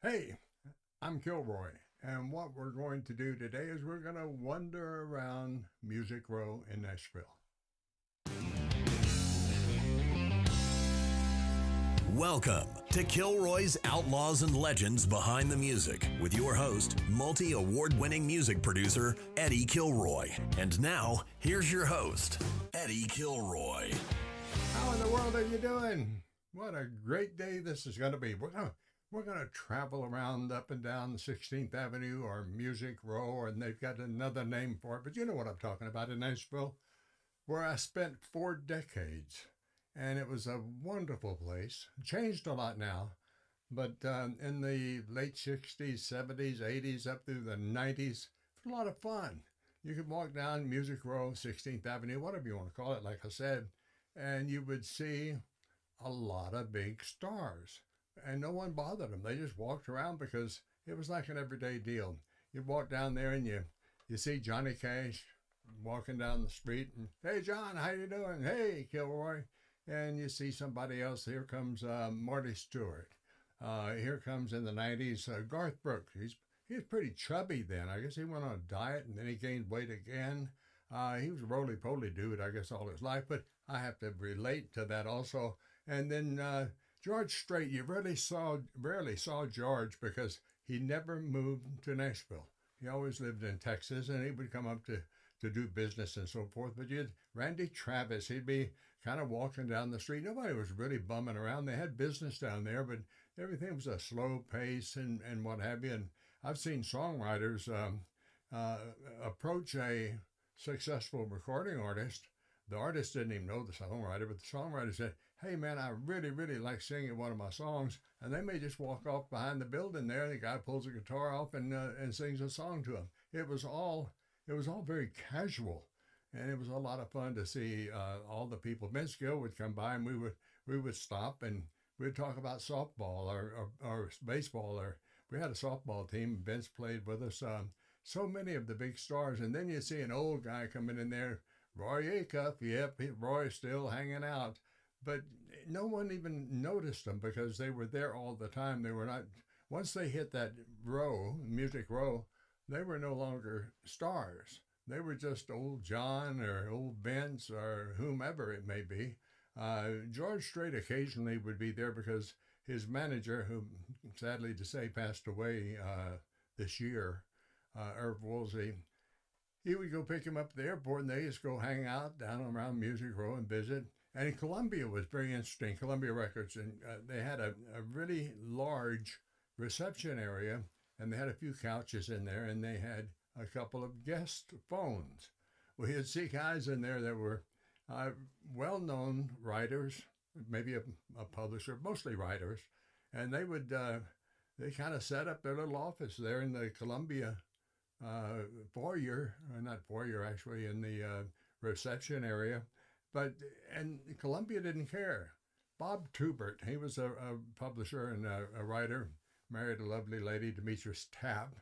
Hey, I'm Kilroy, and what we're going to do today is we're going to wander around Music Row in Nashville. Welcome to Kilroy's Outlaws and Legends Behind the Music with your host, multi-award winning music producer, Eddie Kilroy. And now, here's your host, Eddie Kilroy. How in the world are you doing? What a great day this is going to be. We're going to travel around up and down 16th Avenue or Music Row, and they've got another name for it, but you know what I'm talking about in Nashville, where I spent 4 decades. And it was a wonderful place. Changed a lot now, but in the late 60s, 70s, 80s, up through the 90s, it was a lot of fun. You could walk down Music Row, 16th Avenue, whatever you want to call it, like I said, and you would see a lot of big stars. And no one bothered them. They just walked around because it was like an everyday deal. You'd walk down there and you see Johnny Cash walking down the street and, hey, John, how you doing? Hey, Kilroy. And you see somebody else. Here comes Marty Stewart. Here comes in the 90s Garth Brooks. He was pretty chubby then. I guess he went on a diet and then he gained weight again. He was a roly-poly dude, I guess, all his life, but I have to relate to that also. And then George Strait, you rarely saw George because he never moved to Nashville. He always lived in Texas, and he would come up to do business and so forth. But you had Randy Travis, he'd be kind of walking down the street. Nobody was really bumming around. They had business down there, but everything was a slow pace and what have you. And I've seen songwriters approach a successful recording artist. The artist didn't even know the songwriter, but the songwriter said, hey man, I really, really like singing one of my songs. And they may just walk off behind the building there. The guy pulls a guitar off and sings a song to him. It was all very casual. And it was a lot of fun to see all the people. Vince Gill would come by and we would stop and we'd talk about softball or baseball. Or we had a softball team. Vince played with us. So many of the big stars. And then you see an old guy coming in there, Roy Acuff. Yep, Roy's still hanging out. But no one even noticed them because they were there all the time. They were not, once they hit that row, Music Row, they were no longer stars. They were just old John or old Vince or whomever it may be. George Strait occasionally would be there because his manager, who sadly to say passed away this year, Irv Woolsey, he would go pick him up at the airport and they just go hang out down around Music Row and visit. And Columbia was very interesting, Columbia Records, and they had a really large reception area and they had a few couches in there and they had a couple of guest phones. We'd see guys in there that were well-known writers, maybe a publisher, mostly writers, and they kind of set up their little office there in the Columbia foyer, or not foyer actually, in the reception area. And Columbia didn't care. Bob Tubert, he was a publisher and a writer, married a lovely lady, Demetrius Tapp.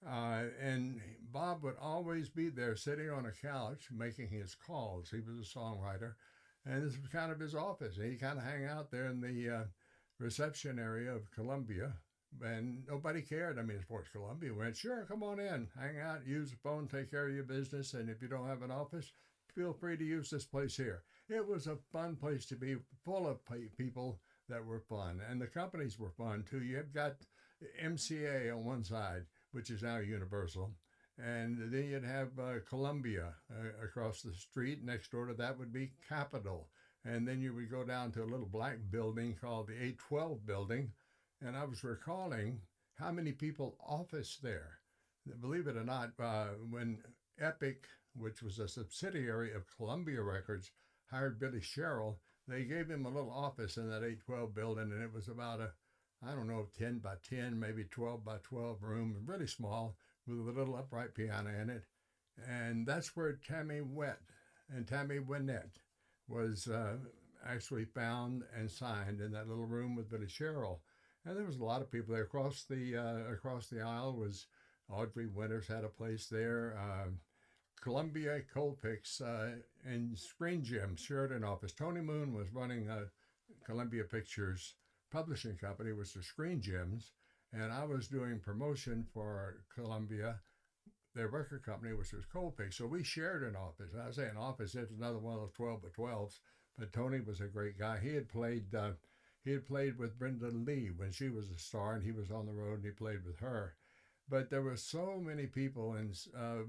And Bob would always be there sitting on a couch making his calls. He was a songwriter, and this was kind of his office. He kind of hang out there in the reception area of Columbia, and nobody cared. I mean, Sports Columbia went, sure, come on in, hang out, use the phone, take care of your business, and if you don't have an office, feel free to use this place here. It was a fun place to be, full of people that were fun, and the companies were fun too. You've got MCA on one side, which is now Universal, and then you'd have Columbia across the street. Next door to that would be Capitol, and then you would go down to a little black building called the 812 building, and I was recalling how many people officed there. Believe it or not, when Epic, which was a subsidiary of Columbia Records, hired Billy Sherrill, they gave him a little office in that 812 building, and it was about I don't know, 10 by 10, maybe 12 by 12 room, really small, with a little upright piano in it. And that's where Tammy Wynette was actually found and signed in that little room with Billy Sherrill. And there was a lot of people there. Across the aisle was Audrey Winters had a place there. Columbia Colpix and Screen Gems shared an office. Tony Moon was running Columbia Pictures publishing company, which was Screen Gems, and I was doing promotion for Columbia, their record company, which was Coldplay. So we shared an office. And I say an office, it was another one of those 12 by 12s. But Tony was a great guy. He had played with Brenda Lee when she was a star, and he was on the road and he played with her. But there were so many people, and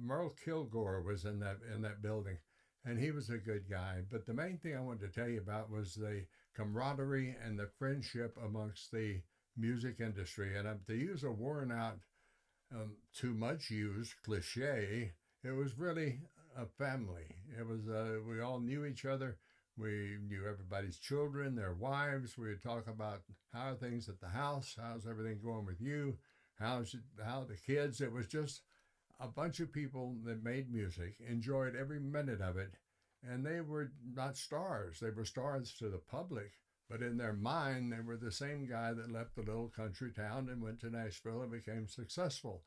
Merle Kilgore was in that building, and he was a good guy. But the main thing I wanted to tell you about was the camaraderie and the friendship amongst the music industry. And to use a worn out, too much used cliche, it was really a family. It was we all knew each other. We knew everybody's children, their wives. We would talk about how are things at the house, how's everything going with you, how the kids. It was just a bunch of people that made music, enjoyed every minute of it, and they were not stars. They were stars to the public, but in their mind, they were the same guy that left the little country town and went to Nashville and became successful.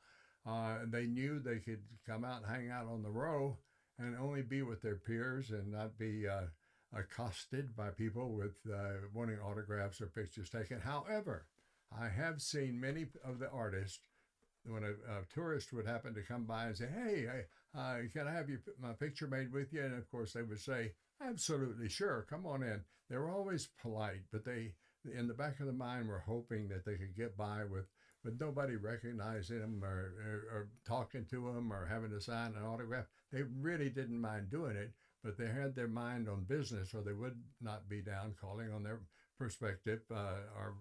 They knew they could come out and hang out on the row and only be with their peers and not be accosted by people with wanting autographs or pictures taken. However, I have seen many of the artists, when a tourist would happen to come by and say, hey, can I have my picture made with you? And of course they would say, absolutely, sure, come on in. They were always polite, but they, in the back of the mind, were hoping that they could get by with nobody recognizing them or talking to them or having to sign an autograph. They really didn't mind doing it, but they had their mind on business, or they would not be down calling on their prospective or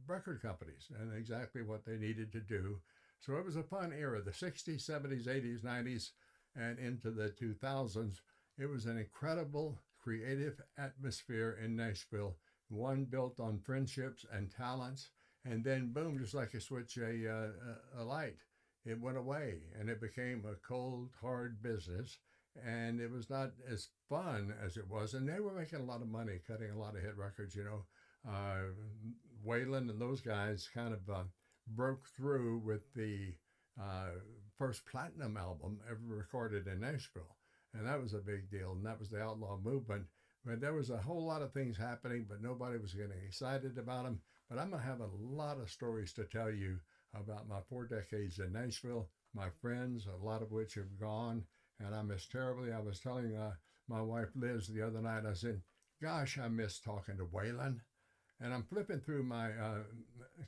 record companies and exactly what they needed to do. So it was a fun era, the 60s, 70s, 80s, 90s, and into the 2000s. It was an incredible creative atmosphere in Nashville, one built on friendships and talents. And then, boom, just like a switch, a light, it went away, and it became a cold, hard business. And it was not as fun as it was. And they were making a lot of money, cutting a lot of hit records, you know. Waylon and those guys kind of broke through with the first platinum album ever recorded in Nashville. And that was a big deal. And that was the outlaw movement. But there was a whole lot of things happening, but nobody was getting excited about them. But I'm going to have a lot of stories to tell you about my 4 decades in Nashville, my friends, a lot of which have gone, and I miss terribly. I was telling my wife Liz the other night, I said, gosh, I miss talking to Waylon. And I'm flipping through my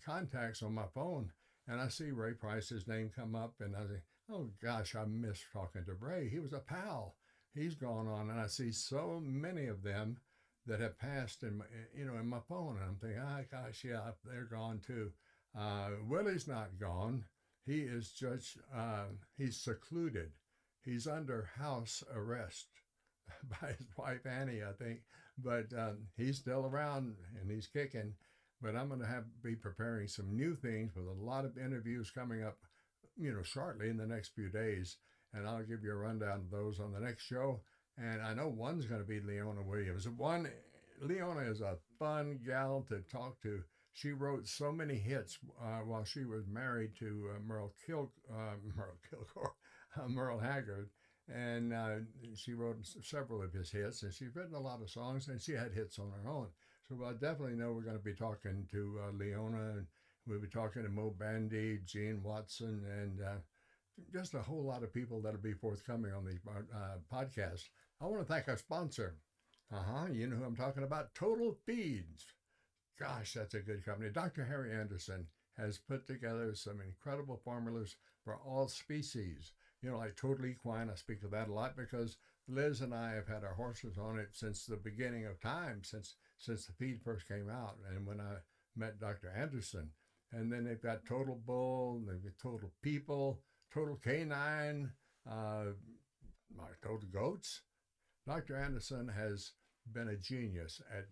contacts on my phone, and I see Ray Price's name come up, and I say, oh gosh, I miss talking to Ray. He was a pal. He's gone on, and I see so many of them that have passed in my phone, and I'm thinking, gosh, yeah, they're gone too. Willie's not gone. He is just he's secluded. He's under house arrest by his wife Annie, I think, but he's still around and he's kicking. But I'm going to be preparing some new things with a lot of interviews coming up, shortly in the next few days. And I'll give you a rundown of those on the next show. And I know one's going to be Leona Williams. Leona is a fun gal to talk to. She wrote so many hits while she was married to Merle Haggard. And she wrote several of his hits, and she's written a lot of songs, and she had hits on her own. So I definitely know we're going to be talking to Leona, and we'll be talking to Mo Bandy, Gene Watson, and just a whole lot of people that'll be forthcoming on the podcast. I want to thank our sponsor. You know who I'm talking about, Total Feeds. Gosh, that's a good company. Dr. Harry Anderson has put together some incredible formulas for all species. Like Total Equine, I speak of that a lot because Liz and I have had our horses on it since the beginning of time, since the feed first came out, and when I met Dr. Anderson. And then they've got Total Bull, they've got Total People, Total Canine, Total Goats. Dr. Anderson has been a genius at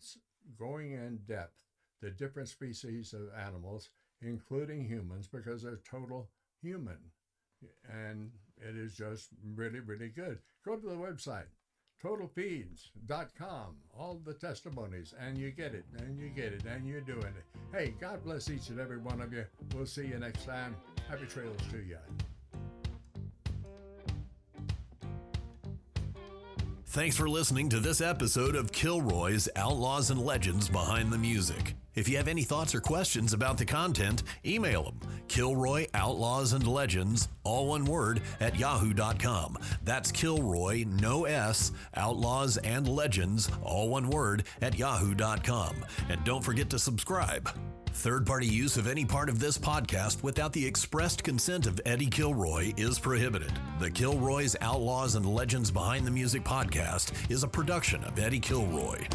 going in depth to different species of animals, including humans, because they're total human. And it is just really, really good. Go to the website, totalfeeds.com, all the testimonies, and you get it, and you get it, and you're doing it. Hey, God bless each and every one of you. We'll see you next time. Happy trails to you. Thanks for listening to this episode of Kilroy's Outlaws and Legends Behind the Music. If you have any thoughts or questions about the content, email them. Kilroy Outlaws and Legends, all one word, at yahoo.com. That's Kilroy, no S, Outlaws and Legends, all one word, at yahoo.com. And don't forget to subscribe. Third-party use of any part of this podcast without the expressed consent of Eddie Kilroy is prohibited. The Kilroy's Outlaws and Legends Behind the Music podcast is a production of Eddie Kilroy.